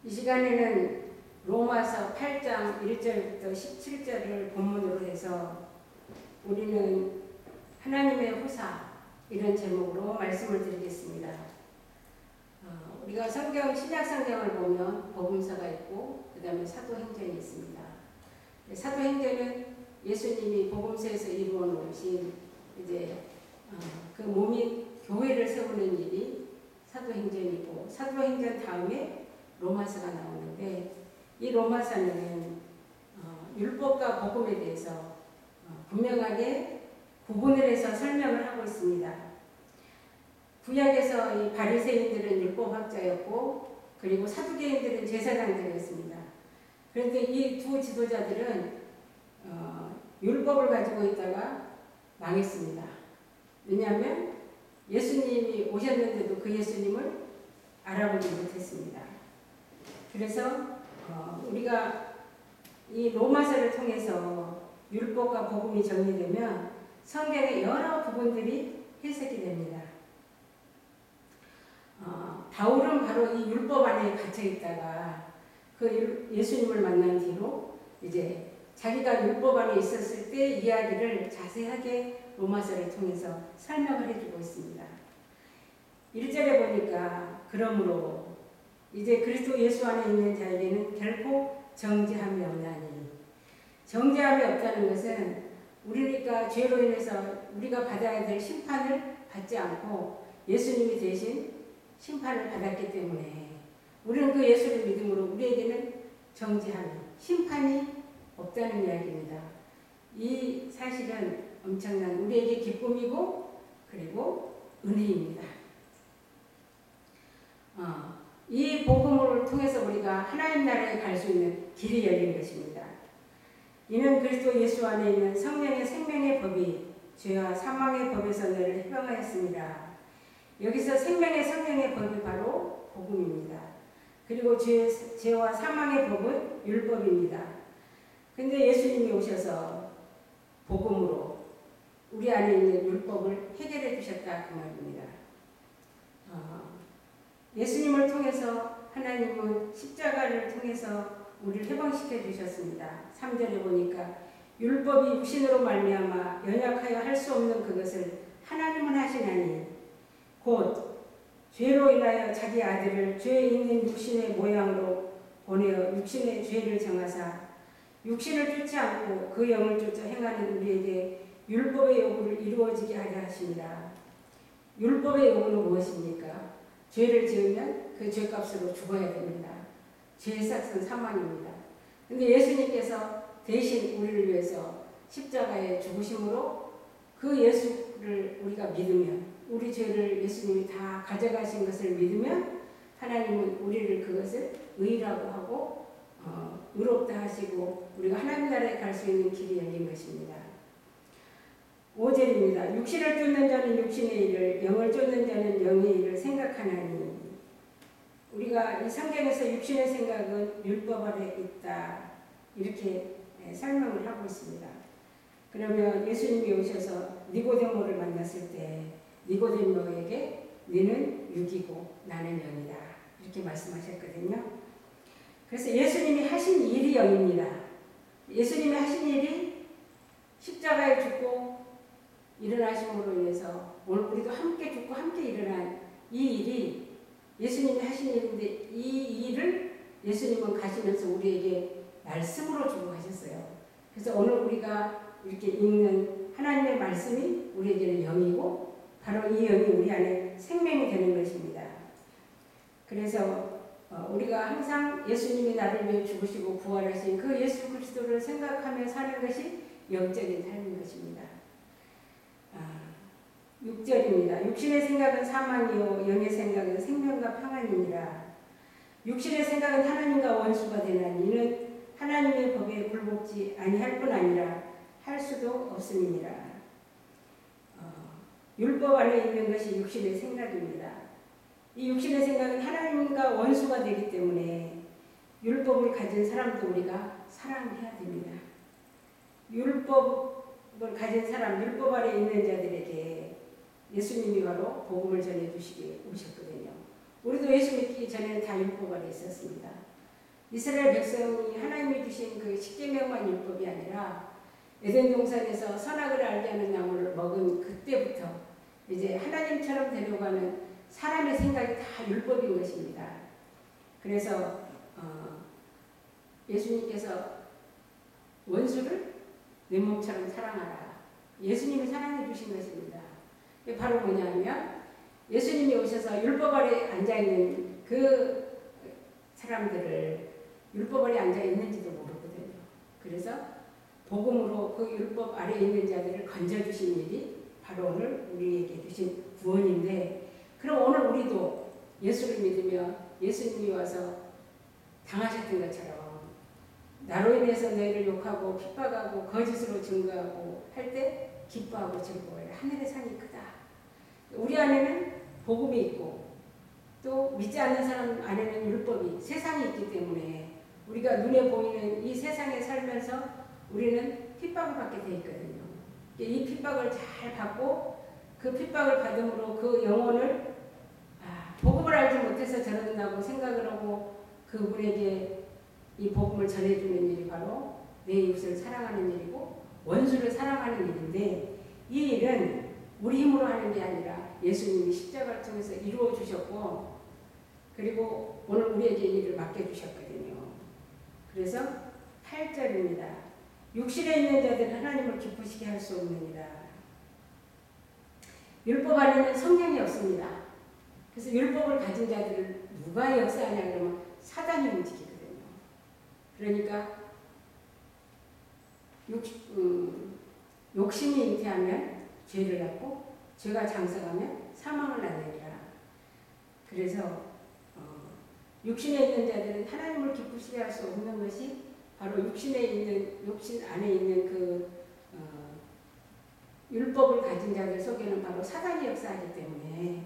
이 시간에는 로마서 8장 1절부터 17절을 본문으로 해서 우리는 하나님의 후사 이런 제목으로 말씀을 드리겠습니다. 우리가 신약성경을 보면 복음서가 있고 그 다음에 사도행전이 있습니다. 사도행전은 예수님이 복음서에서 이루어 놓으신 그 몸인 교회를 세우는 일이 사도행전이고, 사도행전 다음에 로마서가 나오는데, 이 로마서는 율법과 복음에 대해서 분명하게 구분을 해서 설명을 하고 있습니다. 구약에서 이 바리새인들은 율법학자였고, 그리고 사두개인들은 제사장들이었습니다. 그런데 이 두 지도자들은 율법을 가지고 있다가 망했습니다. 왜냐하면 예수님이 오셨는데도 그 예수님을 알아보지 못했습니다. 그래서 우리가 이 로마서를 통해서 율법과 복음이 정리되면 성경의 여러 부분들이 해석이 됩니다. 바울은 바로 이 율법 안에 갇혀 있다가 그 예수님을 만난 뒤로 이제 자기가 율법 안에 있었을 때 이야기를 자세하게 로마서를 통해서 설명을 해주고 있습니다. 1절에 보니까 그러므로 이제 그리스도 예수 안에 있는 자에게는 결코 정죄함이 없나니, 정죄함이 없다는 것은 우리가 죄로 인해서 우리가 받아야 될 심판을 받지 않고 예수님이 대신 심판을 받았기 때문에 우리는 그 예수를 믿음으로 우리에게는 정죄함이, 심판이 없다는 이야기입니다. 이 사실은 엄청난 우리에게 기쁨이고 그리고 은혜입니다. 이 복음을 통해서 우리가 하나님 나라에 갈 수 있는 길이 열린 것입니다. 이는 그리스도 예수 안에 있는 성령의 생명의 법이 죄와 사망의 법에서 너를 해방하였습니다. 여기서 생명의 성령의 법이 바로 복음입니다. 그리고 죄와 사망의 법은 율법입니다. 근데 예수님이 오셔서 복음으로 우리 안에 있는 율법을 해결해 주셨다 그 말입니다. 예수님을 통해서 하나님은 십자가를 통해서 우리를 해방시켜 주셨습니다. 3절에 보니까 율법이 육신으로 말미암아 연약하여 할 수 없는 그것을 하나님은 하시나니 곧 죄로 인하여 자기 아들을 죄 있는 육신의 모양으로 보내어 육신의 죄를 정하사 육신을 쫓지 않고 그 영을 쫓아 행하는 우리에게 율법의 요구를 이루어지게 하려 하십니다. 율법의 요구는 무엇입니까? 죄를 지으면 그 죄값으로 죽어야 됩니다. 죄의 삭은 사망입니다. 그런데 예수님께서 대신 우리를 위해서 십자가에 죽으심으로 그 예수를 우리가 믿으면, 우리 죄를 예수님이 다 가져가신 것을 믿으면 하나님은 우리를 그것을 의라고 하고 의롭다 하시고 우리가 하나님 나라에 갈 수 있는 길이 열린 것입니다. 5절입니다. 육신을 쫓는 자는 육신의 일을, 영을 쫓는 자는 영의 일을 생각하나니. 우리가 이 성경에서 육신의 생각은 율법 아래 있다 이렇게 설명을 하고 있습니다. 그러면 예수님이 오셔서 니고데모를 만났을 때 니고데모에게 너는 육이고 나는 영이다 이렇게 말씀하셨거든요. 그래서 예수님이 하신 일이 영입니다. 예수님이 하신 일이 십자가에 죽고 일어나심으로 인해서 오늘 우리도 함께 죽고 함께 일어난 이 일이 예수님이 하신 일인데, 이 일을 예수님은 가시면서 우리에게 말씀으로 주고 가셨어요. 그래서 오늘 우리가 이렇게 읽는 하나님의 말씀이 우리에게는 영이고 바로 이 영이 우리 안에 생명이 되는 것입니다. 그래서 우리가 항상 예수님이 나를 위해 죽으시고 부활하신 그 예수 그리스도를 생각하며 사는 것이 영적인 삶인 것입니다. 6절입니다. 육신의 생각은 사망이요 영의 생각은 생명과 평안이니라. 육신의 생각은 하나님과 원수가 되나니 이는 하나님의 법에 굴복지 아니할 뿐 아니라 할 수도 없음이니라. 율법 안에 있는 것이 육신의 생각입니다. 이 육신의 생각은 하나님과 원수가 되기 때문에 율법을 가진 사람도 우리가 사랑해야 됩니다. 율법을 가진 사람, 율법 아래 있는 자들에게 예수님이 바로 복음을 전해주시기 오셨거든요. 우리도 예수 믿기 전에는 다 율법 아래 있었습니다. 이스라엘 백성이 하나님이 주신 그 십계명만 율법이 아니라 에덴 동산에서 선악을 알게 하는 나무를 먹은 그때부터 이제 하나님처럼 되려가는 사람의 생각이 다 율법인 것입니다. 그래서 예수님께서 원수를 내 몸처럼 사랑하라. 예수님이 사랑해 주신 것입니다. 이게 바로 뭐냐면 예수님이 오셔서 율법 아래 앉아있는 그 사람들을 율법 아래 앉아있는지도 모르거든요. 그래서 복음으로 그 율법 아래 있는 자들을 건져주신 일이 바로 오늘 우리에게 주신 구원인데, 그럼 오늘 우리도 예수를 믿으며 예수님이 와서 당하셨던 것처럼 나로 인해서 너희를 욕하고 핍박하고 거짓으로 증거하고 할 때 기뻐하고 즐거워해. 하늘의 산이 크다. 우리 안에는 복음이 있고 또 믿지 않는 사람 안에는 율법이, 세상이 있기 때문에 우리가 눈에 보이는 이 세상에 살면서 우리는 핍박을 받게 돼 있거든요. 이 핍박을 잘 받고 그 핍박을 받음으로 그 영혼을 복음을 알지 못해서 저런다고 생각을 하고 그분에게 이 복음을 전해주는 일이 바로 내 이웃을 사랑하는 일이고 원수를 사랑하는 일인데, 이 일은 우리 힘으로 하는 게 아니라 예수님이 십자가를 통해서 이루어 주셨고, 그리고 오늘 우리에게 이 일을 맡겨주셨거든요. 그래서 8절입니다. 육신에 있는 자들은 하나님을 기쁘시게 할 수 없느니라. 율법 안에는 성령이 없습니다. 그래서 율법을 가진 자들을 누가 역사하냐 그러면 사단이 움직이거든요. 그러니까 욕심이 잉태하면 죄를 낳고 죄가 장성하면 사망을 낳느니라. 그래서 육신에 있는 자들은 하나님을 기쁘시게 할 수 없는 것이 바로 육신 안에 있는 그 율법을 가진 자들 속에는 바로 사단이 역사하기 때문에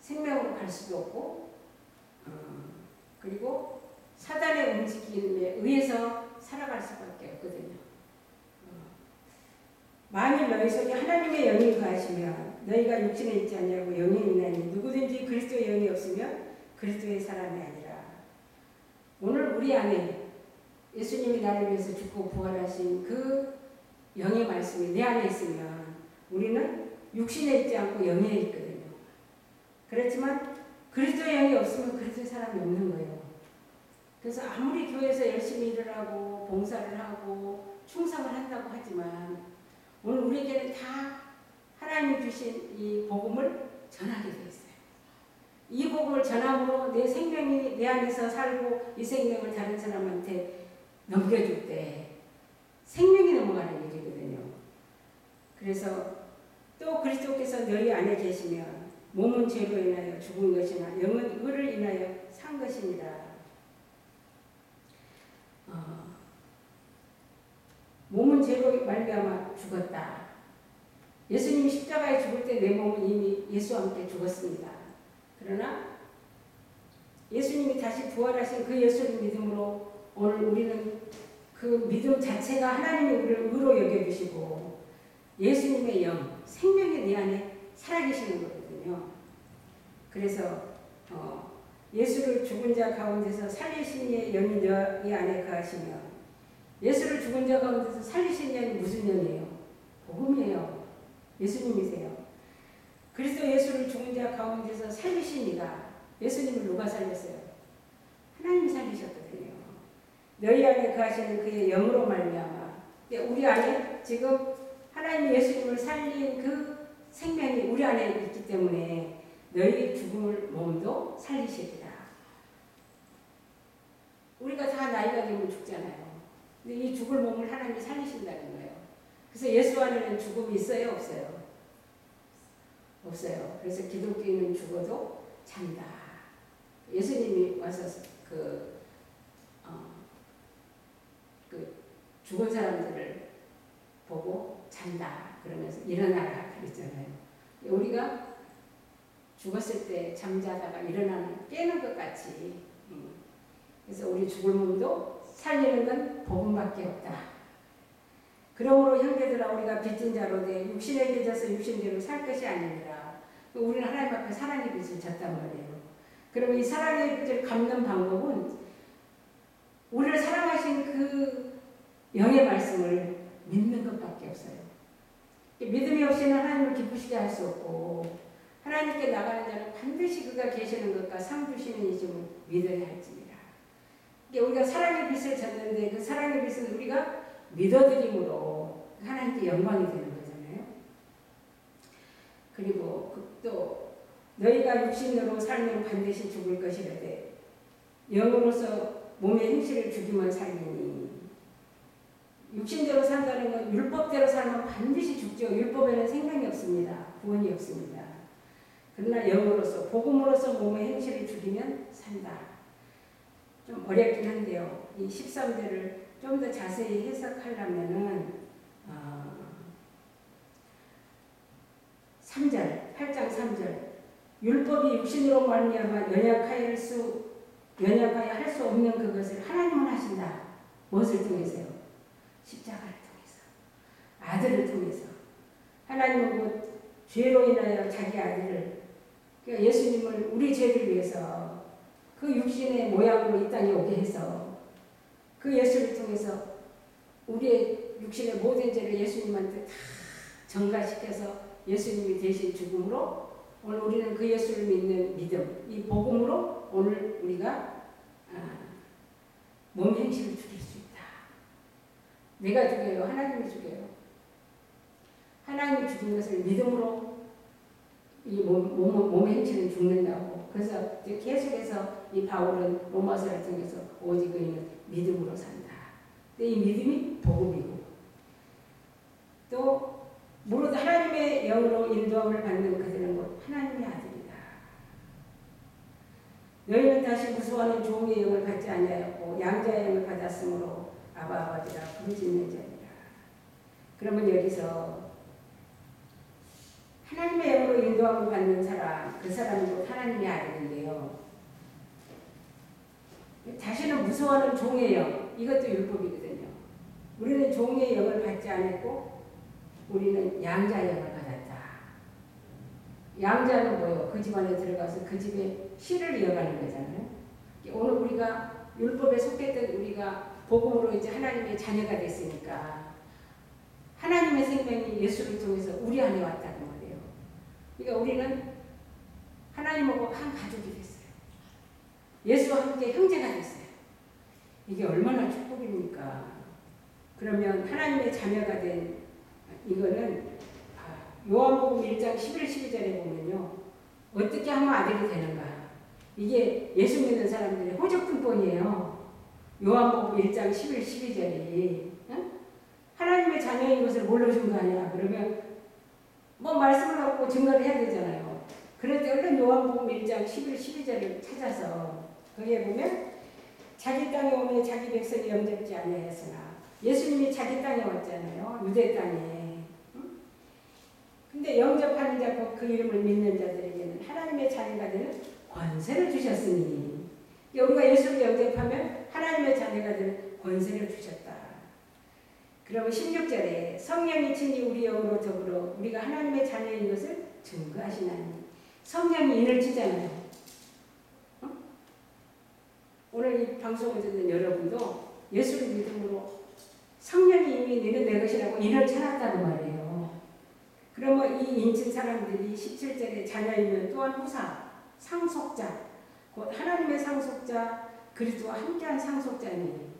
생명으로 갈 수도 없고, 그리고 사단의 움직임에 의해서 살아갈 수밖에 없거든요. 만일 너희 속에 하나님의 영이 거하시면 너희가 육신에 있지 않냐고 영이 있나니 누구든지 그리스도의 영이 없으면 그리스도의 사람이 아니라. 오늘 우리 안에 예수님이 나를 위해서 죽고 부활하신 그 영의 말씀이 내 안에 있으면 우리는 육신에 있지 않고 영에 있거든요. 그렇지만 그리스도의 영이 없으면 그리스도의 사람이 없는 거예요. 그래서 아무리 교회에서 열심히 일을 하고 봉사를 하고 충성을 한다고 하지만 오늘 우리에게는 다 하나님이 주신 이 복음을 전하게 되어 있어요. 이 복음을 전함으로 내 생명이 내 안에서 살고 이 생명을 다른 사람한테 넘겨줄 때 생명이 넘어가는 일이거든요. 그래서 또 그리스도께서 너희 안에 계시면 몸은 죄로 인하여 죽은 것이나 영은 의를 인하여 산 것이니라. 몸은 죄로 말미암아 죽었다. 예수님이 십자가에 죽을 때 내 몸은 이미 예수와 함께 죽었습니다. 그러나 예수님이 다시 부활하신 그 예수를 믿음으로 오늘 우리는 그 믿음 자체가 하나님이 우리를 의로 여겨주시고 예수님의 영, 생명이 내 안에 살아계시는 거거든요. 그래서 예수를 죽은 자 가운데서 살리신 이의 영이 너희 안에 거하시면, 예수를 죽은 자 가운데서 살리신 영이 무슨 영이에요? 복음이에요. 예수님이세요. 그리스도 예수를 죽은 자 가운데서 살리신 이가, 예수님을 누가 살렸어요? 하나님이 살리셨거든요. 너희 안에 거하시는 그의 영으로 말미암아. 우리 안에 지금 하나님이 예수님을 살린 그 생명이 우리 안에 있기 때문에 너희 죽음을 몸도 살리시리라. 우리가 다 나이가 되면 죽잖아요. 근데 이 죽을 몸을 하나님이 살리신다는 거예요. 그래서 예수 안에는 죽음이 있어요? 없어요? 없어요. 그래서 기독교인은 죽어도 잔다. 예수님이 와서 그 죽은 사람들을 보고 잔다 그러면서 일어나라 그랬잖아요. 우리가 죽었을 때 잠자다가 일어나는 깨는 것 같이, 그래서 우리 죽을 몸도 살리는 건 복음밖에 없다. 그러므로 형제들아 우리가 빚진 자로 돼 육신에 빚어서 육신대로 살 것이 아니니라. 우리는 하나님 앞에 사랑의 빚을 졌단 말이에요. 그러면 이 사랑의 빚을 갚는 방법은 영의 말씀을 믿는 것밖에 없어요. 믿음이 없이는 하나님을 기쁘시게 할 수 없고 하나님께 나가는 자는 반드시 그가 계시는 것과 상 주시는 이심을 믿어야 할지니라. 우리가 사랑의 빛을 졌는데 그 사랑의 빛은 우리가 믿어드림으로 하나님께 영광이 되는 거잖아요. 그리고 또 너희가 육신으로 살면 반드시 죽을 것이라되 영으로서 몸의 행실을 죽이면 살리니. 육신대로 산다는 건 율법대로 살면 반드시 죽죠. 율법에는 생명이 없습니다. 구원이 없습니다. 그러나 영으로서 복음으로서 몸의 행실을 죽이면 산다. 좀 어렵긴 한데요. 이 13절을 좀 더 자세히 해석하려면은 3절, 8장 3절 율법이 육신으로 말미암아 연약하여 할 수 없는 그것을 하나님은 하신다. 무엇을 통해서요? 십자가를 통해서, 아들을 통해서. 하나님은 곧 죄로 인하여 자기 아들을, 그러니까 예수님을 우리 죄를 위해서 그 육신의 모양으로 이 땅에 오게 해서 그 예수를 통해서 우리의 육신의 모든 죄를 예수님한테 다 전가시켜서 예수님이 대신 죽음으로 오늘 우리는 그 예수를 믿는 믿음, 이 복음으로 오늘 우리가 몸 행실을 죽일 수 있다. 내가 죽여요? 하나님이 죽여요? 하나님이 죽인 것을 믿음으로 이 몸의 행실은 죽는다고. 그래서 계속해서 이 바울은 로마서를 통해서 오직 의인은 믿음으로 산다. 근데 이 믿음이 복음이고 또 무릇 하나님의 영으로 인도함을 받는 그들은 곧 하나님의 아들이다. 너희는 다시 무수하는 종의 영을 받지 아니하였고 양자의 영을 받았으므로 아바 아버지라 부르짖는 자니라. 그러면 여기서 하나님의 영으로 인도함을 받는 사람, 그 사람은 곧 하나님의 아들인데요. 자신은 무서워하는 종의 영, 이것도 율법이거든요. 우리는 종의 영을 받지 않았고 우리는 양자의 영을 받았다. 양자는 뭐예요? 그 집안에 들어가서 그 집의 실을 이어가는 거잖아요. 오늘 우리가 율법에 속했던 우리가 복음으로 이제 하나님의 자녀가 됐으니까 하나님의 생명이 예수를 통해서 우리 안에 왔다는 말이에요. 그러니까 우리는 하나님하고 한 가족이 됐어요. 예수와 함께 형제가 됐어요. 이게 얼마나 축복입니까? 그러면 하나님의 자녀가 된 이거는 요한복음 1장 11, 12절에 보면요. 어떻게 하면 아들이 되는가? 이게 예수 믿는 사람들의 호적품본이에요. 요한복음 1장 11, 12절이 응? 하나님의 자녀인 것을 몰라준 거 아니야. 그러면 뭐 말씀을 하고 증거를 해야 되잖아요. 그럴 때 얼른 요한복음 1장 11, 12절을 찾아서 거기에 보면 자기 땅에 오면 자기 백성이 영접지 아니하였으나 예수님이 자기 땅에 왔잖아요. 유대 땅에. 근데 영접하는 자, 그 이름을 믿는 자들에게는 하나님의 자녀가 되는 권세를 주셨으니 우리가 예수를 영접하면 하나님의 자녀가 되는 권세를 주셨다. 그러면 16절에 성령이 친히 우리 영으로 더불어 우리가 하나님의 자녀인 것을 증거하시나니 성령이 인을 치잖아요. 오늘 이 방송을 듣는 여러분도 예수를 믿음으로 성령이 이미 너는 내 것이라고 인을 쳐놨다고 말이에요. 그러면 이 인친 사람들이 17절에 자녀이면 또한 후사, 상속자, 곧 하나님의 상속자, 그리스도와 함께한 상속자니.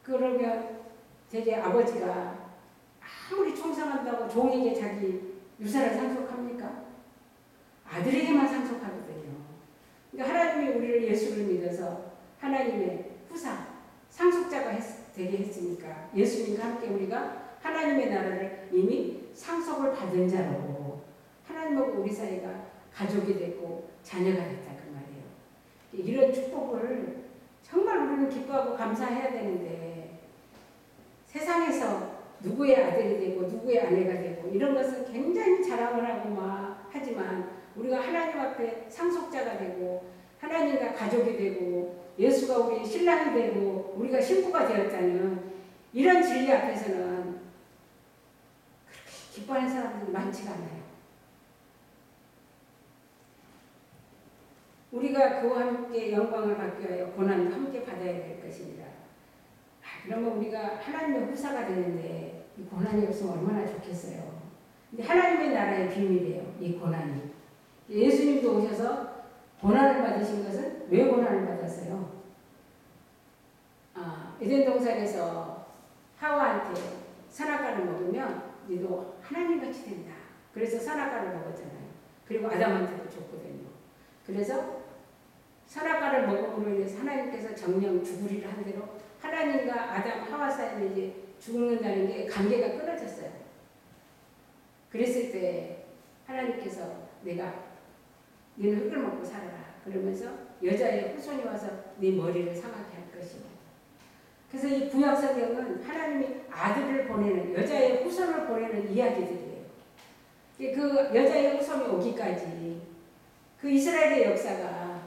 그러면 되게 아버지가 아무리 충성한다고 종에게 자기 유산을 상속합니까? 아들에게만 상속하거든요. 그러니까 하나님이 우리를 예수를 믿어서 하나님의 후사, 상속자가 되게 했으니까 예수님과 함께 우리가 하나님의 나라를 이미 상속을 받은 자로 하나님하고 우리 사이가 가족이 됐고 자녀가 됐다 그 말이에요. 이런 축복을 정말 우리는 기뻐하고 감사해야 되는데 세상에서 누구의 아들이 되고 누구의 아내가 되고 이런 것은 굉장히 자랑을 하고 막 하지만 우리가 하나님 앞에 상속자가 되고 하나님과 가족이 되고 예수가 우리 신랑이 되고 우리가 신부가 되었다는 이런 진리 앞에서는 그렇게 기뻐하는 사람들이 많지가 않아요. 우리가 그와 함께 영광을 받기 위하여 고난도 함께 받아야 될 것입니다. 그러면 우리가 하나님의 후사가 되는데 이 고난이 없으면 얼마나 좋겠어요. 근데 하나님의 나라의 비밀이에요. 이 고난이. 예수님도 오셔서 고난을 받으신 것은 왜 고난을 받았어요? 에덴 동산에서 하와한테 선악과를 먹으면 너도 하나님같이 된다. 그래서 선악과를 먹었잖아요. 그리고 아담한테도 줬거든요. 그래서 선악과를 먹음으로 인해서 하나님께서 정령 죽으리라 한 대로 하나님과 아담 하와 사이에 이제 죽는다는 게 관계가 끊어졌어요. 그랬을 때 하나님께서 내가 너는 흙을 먹고 살아라. 그러면서 여자의 후손이 와서 네 머리를 상하게 할 것이고. 그래서 이 구약 성경은 하나님이 아들을 보내는 여자의 후손을 보내는 이야기들이에요. 그 여자의 후손이 오기까지 그 이스라엘의 역사가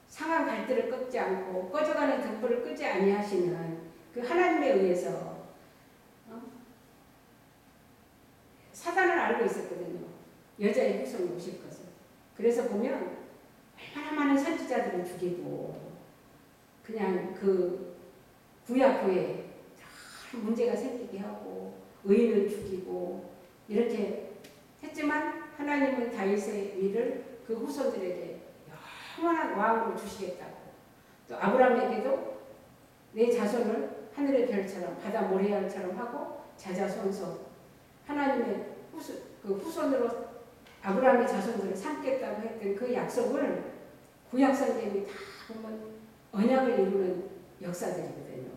상한 갈대를 꺾지 않고 꺼져가는 등불을 끄지 아니하시는 그 하나님에 의해서 사단을 알고 있었거든요. 여자의 후손이 오실 것을. 그래서 보면 얼마나 많은 선지자들을 죽이고 그냥 그 구약 후에 문제가 생기게 하고 의인을 죽이고 이렇게 했지만 하나님은 다윗의 위를 그 후손들에게 영원한 왕으로 주시겠다고. 또 아브라함에게도 내 자손을 하늘의 별처럼 바다 모래알처럼 하고 자자손손 하나님의 후손으로 아브라함의 자손들을 삼겠다고 했던 그 약속을 구약 성경이 다 보면 언약을 이루는 역사들이거든요.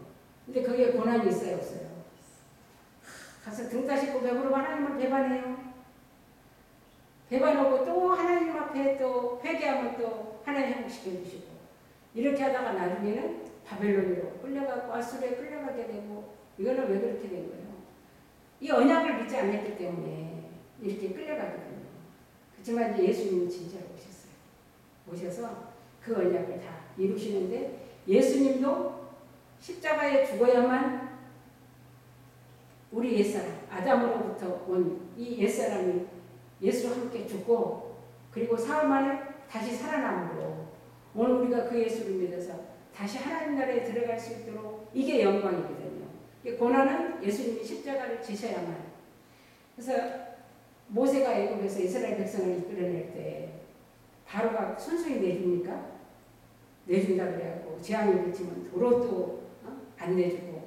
근데 거기에 고난이 있어요, 없어요? 가서 등 따시고 배부르고 하나님을 배반해요. 배반하고 또 하나님 앞에 또 회개하면 또 하나님 행복시켜 주시고 이렇게 하다가 나중에는 바벨론으로 끌려가고 아수르에 끌려가게 되고 이거는 왜 그렇게 된 거예요? 이 언약을 믿지 않았기 때문에 이렇게 끌려가거든요. 그렇지만 이제 예수님은 진짜로 오셨어요. 오셔서 그 언약을 다 이루시는데 예수님도 십자가에 죽어야만 우리 옛사람 아담으로부터 온 이 옛사람이 예수와 함께 죽고 그리고 사흘 만에 다시 살아남으로 오늘 우리가 그 예수를 믿어서 다시 하나님 나라에 들어갈 수 있도록 이게 영광이거든요. 고난은 예수님이 십자가를 지셔야만. 그래서 모세가 애굽에서 이스라엘 백성을 이끌어낼 때 바로가 순순히 내줍니까? 내준다 그래갖고 재앙이 그치면 도로 또 안 내주고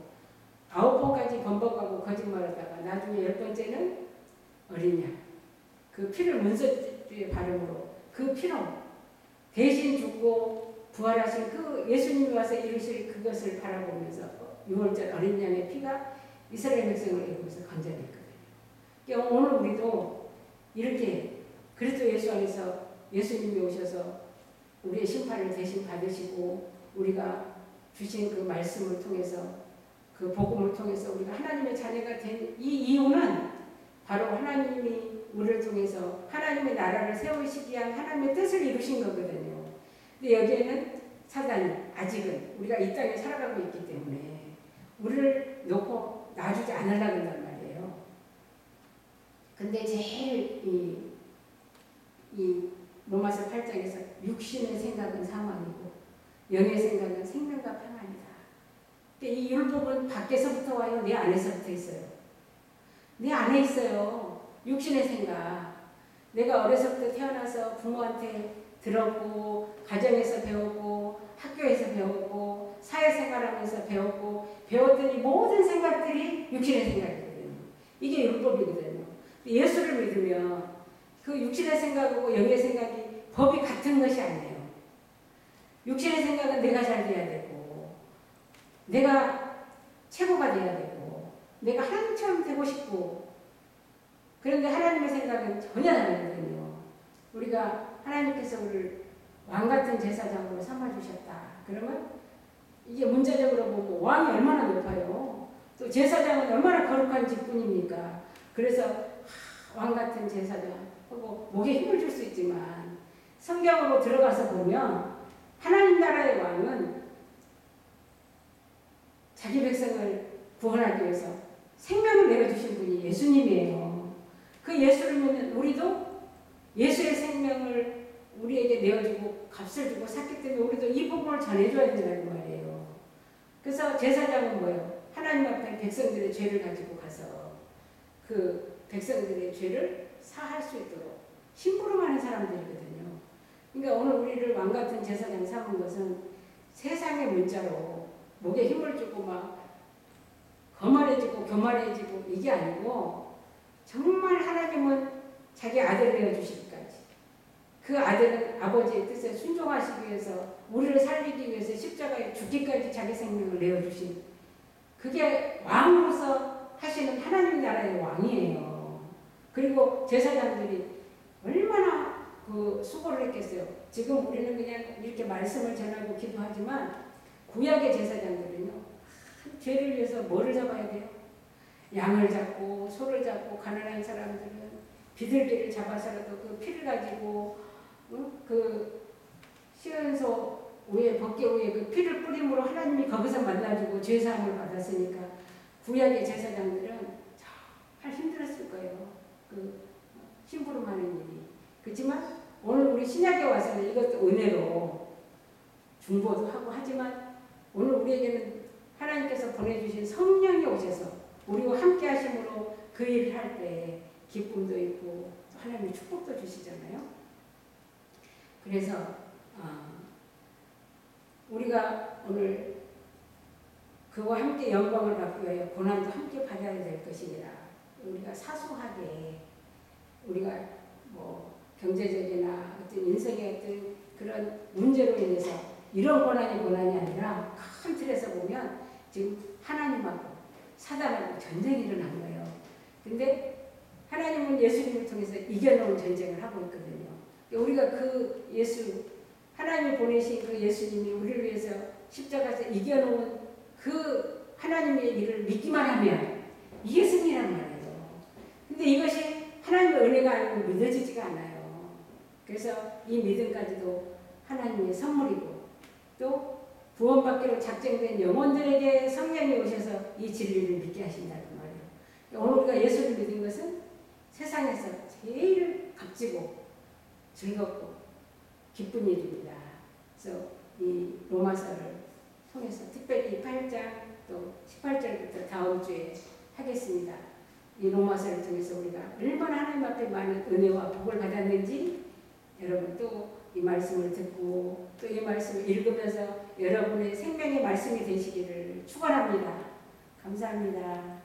9번까지 번복하고 거짓말하다가 나중에 10번째는 어린 양 그 피를 문서주의 발음으로 그 피로 대신 죽고 부활하신 그 예수님이 와서 이루실 그것을 바라보면서 6월절 어린 양의 피가 이스라엘 백성을 애굽에서 건져냈거든요. 오늘 우리도 이렇게 그리스도 예수 안에서 예수님이 오셔서 우리의 심판을 대신 받으시고 우리가 주신 그 말씀을 통해서 그 복음을 통해서 우리가 하나님의 자녀가 된 이 이유는 바로 하나님이 우리를 통해서 하나님의 나라를 세우시기 위한 하나님의 뜻을 이루신 거거든요. 근데 여기에는 사단이 아직은 우리가 이 땅에 살아가고 있기 때문에 우리를 놓고 놔주지 않으려고 한단 말이에요. 근데 제일 이 로마서 8장에서 육신의 생각은 사망이고 영의 생각은 생명과 평안이다. 이 율법은 밖에서부터 와요? 내 안에서부터 있어요? 내 안에 있어요. 육신의 생각. 내가 어려서부터 태어나서 부모한테 들었고 가정에서 배우고 학교에서 배우고 사회생활하면서 배우고 배웠더니 모든 생각들이 육신의 생각이거든요. 이게 율법이거든요. 예수를 믿으면 그 육신의 생각하고 영의 생각이 법이 같은 것이 아니에요. 육신의 생각은 내가 잘 돼야 되고 내가 최고가 돼야 되고 내가 하나님처럼 되고 싶고 그런데 하나님의 생각은 전혀 다르거든요. 우리가 하나님께서 우리를 왕같은 제사장으로 삼아주셨다. 그러면 이게 문자적으로 보면 왕이 얼마나 높아요. 또 제사장은 얼마나 거룩한 직분입니까. 그래서 왕같은 제사장 하고 목에 힘을 줄 수 있지만 성경으로 들어가서 보면 하나님 나라의 왕은 자기 백성을 구원하기 위해서 생명을 내어주신 분이 예수님이에요. 그 예수를 믿는 우리도 예수의 생명을 우리에게 내어주고 값을 주고 샀기 때문에 우리도 이 복음을 전해줘야 된다는 말이에요. 그래서 제사장은 뭐예요? 하나님 앞에 백성들의 죄를 가지고 가서 그 백성들의 죄를 사할 수 있도록 심부름하는 사람들이거든요. 그러니까 오늘 우리를 왕 같은 제사장 삼은 것은 세상의 문자로 목에 힘을 주고 막 거만해지고 교만해지고 이게 아니고 정말 하나님은 자기 아들을 내어주시기까지 그 아들은 아버지의 뜻에 순종하시기 위해서 우리를 살리기 위해서 십자가에 죽기까지 자기 생명을 내어주신 그게 왕으로서 하시는 하나님 나라의 왕이에요. 그리고 제사장들이 얼마나 그 수고를 했겠어요. 지금 우리는 그냥 이렇게 말씀을 전하고 기도하지만 구약의 제사장들은요. 죄를 위해서 뭐를 잡아야 돼요? 양을 잡고 소를 잡고 가난한 사람들은 비둘기를 잡아서라도 그 피를 가지고 그 시은소 위에 법계 위에 그 피를 뿌림으로 하나님이 거기서 만나주고 죄사함을 받았으니까 구약의 제사장들은 정말 힘들었을 거예요. 그 심부름하는 일이. 그렇지만 오늘 우리 신약에 와서는 이것도 은혜로 중보도 하고 하지만 오늘 우리에게는 하나님께서 보내주신 성령이 오셔서 우리와 함께 하심으로 그 일을 할 때 기쁨도 있고 하나님의 축복도 주시잖아요. 그래서 우리가 오늘 그와 함께 영광을 받기 위하여 고난도 함께 받아야 될 것이니라. 우리가 사소하게 우리가 뭐 경제적이나 어떤 인생의 어떤 그런 문제로 인해서 이런 고난이 아니라 큰 틀에서 보면 지금 하나님하고 사단하고 전쟁이 일어난 거예요. 근데 하나님은 예수님을 통해서 이겨놓은 전쟁을 하고 있거든요. 우리가 그 예수, 하나님이 보내신 그 예수님이 우리를 위해서 십자가에서 이겨놓은 그 하나님의 일을 믿기만 하면 이게 승리란 말이에요. 근데 이것이 하나님의 은혜가 아니면 믿어지지가 않아요. 그래서 이 믿음까지도 하나님의 선물이고 또 구원받기로 작정된 영혼들에게 성령이 오셔서 이 진리를 믿게 하신다는 말이에요. 오늘 우리가 예수를 믿은 것은 세상에서 제일 값지고 즐겁고 기쁜 일입니다. 그래서 이 로마서를 통해서 특별히 8장 또 18절부터 다음 주에 하겠습니다. 이 로마서를 통해서 우리가 얼마나 하나님 앞에 많은 은혜와 복을 받았는지 여러분 또 이 말씀을 듣고 또 이 말씀을 읽으면서 여러분의 생명의 말씀이 되시기를 축원합니다. 감사합니다.